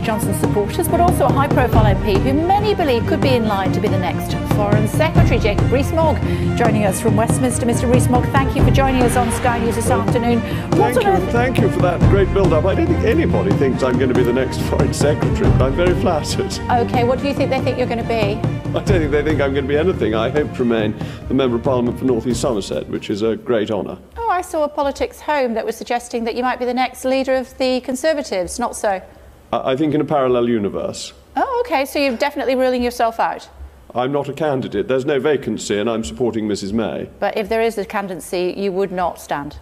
Johnson's supporters, but also a high-profile MP who many believe could be in line to be the next Foreign Secretary. Rees Mogg joining us from Westminster. Mr. Rees Mogg, thank you for joining us on Sky News this afternoon. Thank you for that great build-up. I don't think anybody thinks I'm going to be the next Foreign Secretary, but I'm very flattered. OK, what do you think they think you're going to be? I don't think they think I'm going to be anything. I hope to remain the Member of Parliament for North East Somerset, which is a great honour. Oh, I saw a Politics Home that was suggesting that you might be the next leader of the Conservatives. Not so? I think in a parallel universe. Oh, OK, so you're definitely ruling yourself out? I'm not a candidate. There's no vacancy and I'm supporting Mrs May. But if there is a candidacy, you would not stand?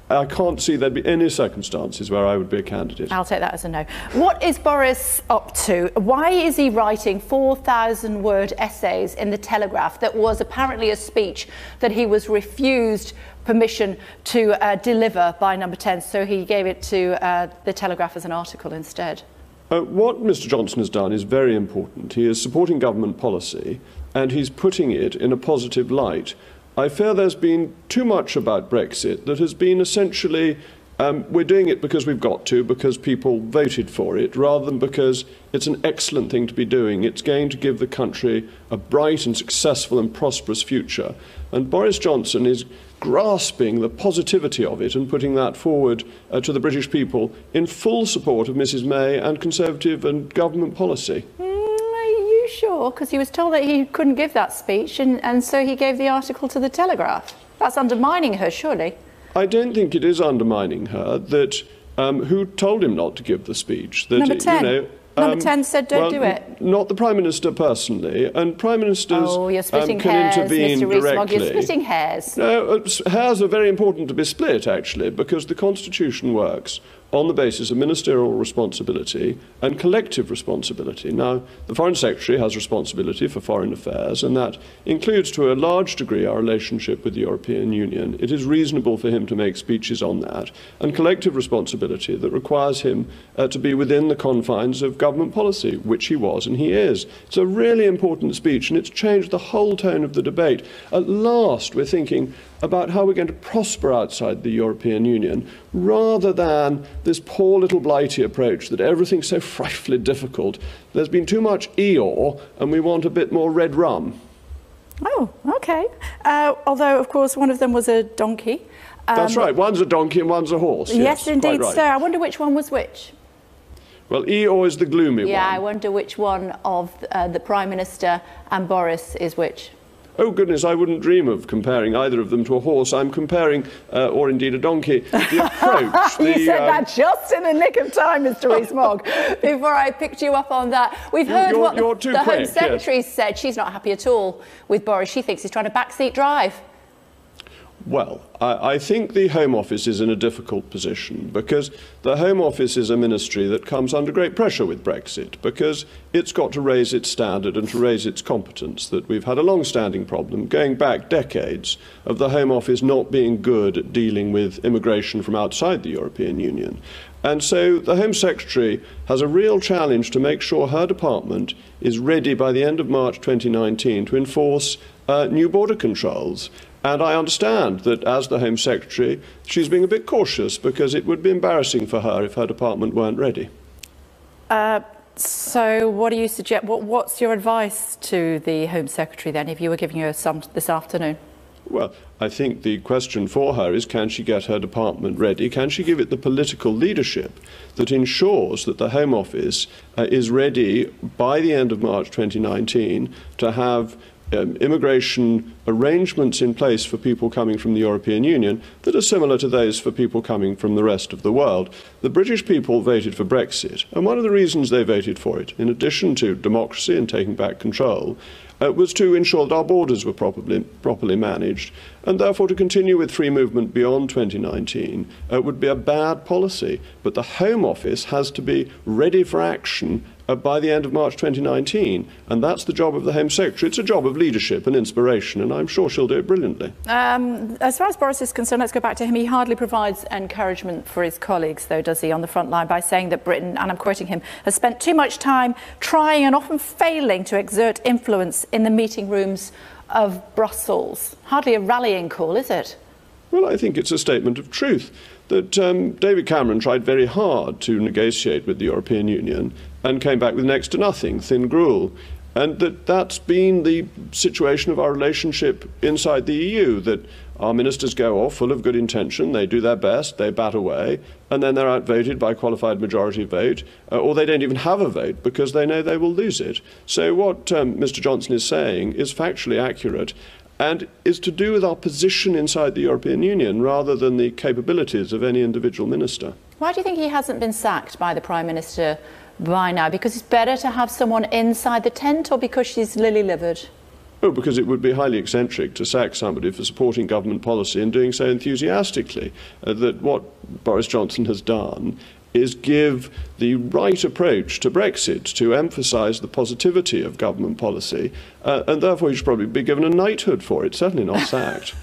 I can't see there'd be any circumstances where I would be a candidate. I'll take that as a no. What is Boris up to? Why is he writing 4,000-word essays in the Telegraph that was apparently a speech that he was refused permission to deliver by Number 10, so he gave it to the Telegraph as an article instead? What Mr Johnson has done is very important. He is supporting government policy and he's putting it in a positive light. I fear there's been too much about Brexit that has been essentially we're doing it because we've got to, because people voted for it, rather than because it's an excellent thing to be doing. It's going to give the country a bright and successful and prosperous future. And Boris Johnson is grasping the positivity of it and putting that forward to the British people in full support of Mrs May and Conservative and government policy. Sure, because he was told that he couldn't give that speech and so he gave the article to the Telegraph. That's undermining her, surely. I don't think it is undermining her. That who told him not to give the speech? That, Number 10. You know, Number 10 said don't do it. Not the Prime Minister personally, and Prime Ministers you're splitting can hairs, intervene Mr. Rees directly. Mogg, you're splitting hairs. No, hairs are very important to be split, actually, because the Constitution works on the basis of ministerial responsibility and collective responsibility. Now, the Foreign Secretary has responsibility for foreign affairs, and that includes to a large degree our relationship with the European Union. It is reasonable for him to make speeches on that, and collective responsibility that requires him to be within the confines of government policy, which he was and he is. It's a really important speech, and it's changed the whole tone of the debate. At last, we're thinking about how we're going to prosper outside the European Union, rather than this poor little Blighty approach that everything's so frightfully difficult. There's been too much Eeyore, and we want a bit more red rum. Oh, OK. Although, of course, one of them was a donkey. That's right. One's a donkey and one's a horse. Yes, indeed, right. sir. I wonder which one was which. Well, Eeyore is the gloomy one. Yeah, I wonder which one of the Prime Minister and Boris is which. Oh, goodness, I wouldn't dream of comparing either of them to a horse. I'm comparing, or indeed a donkey, the approach. You said that just in the nick of time, Mr. Rees Mogg, before I picked you up on that. We've heard what the Home Secretary said. She's not happy at all with Boris. She thinks he's trying to backseat drive. Well, I think the Home Office is in a difficult position because the Home Office is a ministry that comes under great pressure with Brexit because it's got to raise its standard and to raise its competence. That we've had a long-standing problem, going back decades, of the Home Office not being good at dealing with immigration from outside the European Union. And so the Home Secretary has a real challenge to make sure her department is ready by the end of March 2019 to enforce new border controls. And I understand that as the Home Secretary, she's being a bit cautious because it would be embarrassing for her if her department weren't ready. So what do you suggest? What's your advice to the Home Secretary then, if you were giving her some this afternoon? Well, I think the question for her is, can she get her department ready? Can she give it the political leadership that ensures that the Home Office is ready by the end of March 2019 to have immigration arrangements in place for people coming from the European Union that are similar to those for people coming from the rest of the world. The British people voted for Brexit, and one of the reasons they voted for it, in addition to democracy and taking back control, was to ensure that our borders were properly managed, and therefore to continue with free movement beyond 2019 would be a bad policy. But the Home Office has to be ready for action by the end of March 2019, and that's the job of the Home Secretary. It's a job of leadership and inspiration, and I'm sure she'll do it brilliantly. As far as Boris is concerned, let's go back to him. He hardly provides encouragement for his colleagues, though, does he, on the front line, by saying that Britain, and I'm quoting him, has spent too much time trying and often failing to exert influence in the meeting rooms of Brussels. Hardly a rallying call, is it? Well, I think it's a statement of truth that David Cameron tried very hard to negotiate with the European Union and came back with next to nothing, thin gruel. And that's been the situation of our relationship inside the EU, that our ministers go off full of good intention, they do their best, they bat away, and then they're outvoted by qualified majority vote, or they don't even have a vote because they know they will lose it. So what Mr. Johnson is saying is factually accurate and is to do with our position inside the European Union rather than the capabilities of any individual minister. Why do you think he hasn't been sacked by the Prime Minister by now? Because it's better to have someone inside the tent, or because she's lily-livered? Oh, because it would be highly eccentric to sack somebody for supporting government policy and doing so enthusiastically. That what Boris Johnson has done is give the right approach to Brexit, to emphasise the positivity of government policy, and therefore he should probably be given a knighthood for it, certainly not sacked.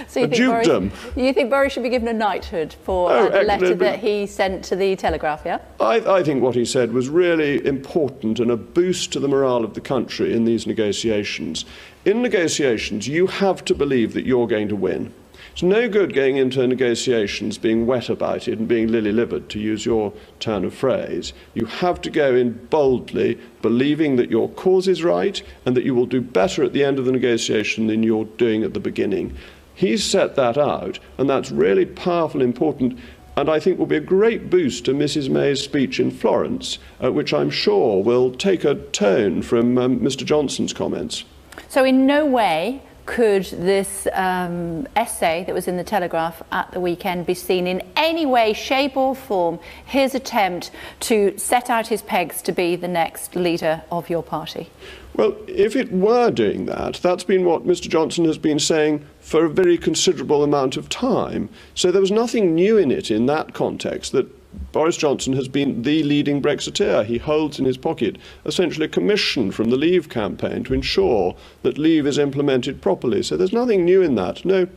So you think Boris should be given a knighthood for the letter that he sent to the Telegraph, yeah? I think what he said was really important and a boost to the morale of the country in these negotiations. In negotiations, you have to believe that you're going to win. It's no good going into negotiations being wet about it and being lily-livered, to use your turn of phrase. You have to go in boldly, believing that your cause is right and that you will do better at the end of the negotiation than you're doing at the beginning. He's set that out, and that's really powerful and important, and I think will be a great boost to Mrs. May's speech in Florence, which I'm sure will take a tone from Mr. Johnson's comments. So in no way could this essay that was in the Telegraph at the weekend be seen in any way, shape or form, his attempt to set out his pegs to be the next leader of your party? Well, if it were doing that, that's been what Mr. Johnson has been saying for a very considerable amount of time. So there was nothing new in it in that context, that Boris Johnson has been the leading Brexiteer. He holds in his pocket essentially a commission from the Leave campaign to ensure that Leave is implemented properly. So there's nothing new in that. No,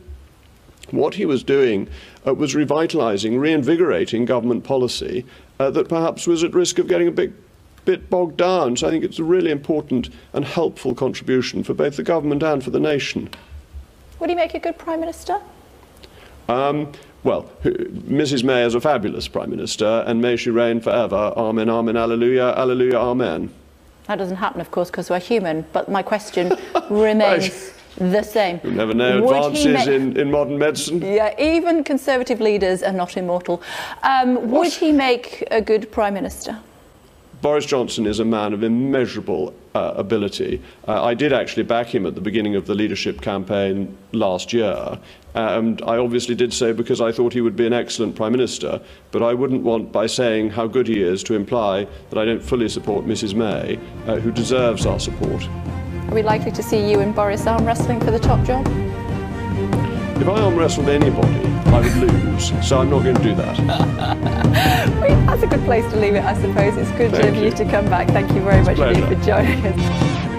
what he was doing was revitalising, reinvigorating government policy that perhaps was at risk of getting a bit bogged down. So I think it's a really important and helpful contribution for both the government and for the nation. Would he make a good Prime Minister? Well, Mrs. May is a fabulous Prime Minister, and may she reign forever. Amen, amen, alleluia, alleluia, amen. That doesn't happen, of course, because we're human, but my question remains the same. You never know advances in modern medicine. Yeah, even Conservative leaders are not immortal. Would he make a good Prime Minister? Boris Johnson is a man of immeasurable ability. I did actually back him at the beginning of the leadership campaign last year, and I obviously did so because I thought he would be an excellent Prime Minister, but I wouldn't want, by saying how good he is, to imply that I don't fully support Mrs. May, who deserves our support. Are we likely to see you and Boris arm wrestling for the top job? If I arm wrestled anybody, I would lose, so I'm not going to do that. Well, that's a good place to leave it, I suppose. It's good of you to come back. Thank you very much indeed for joining us.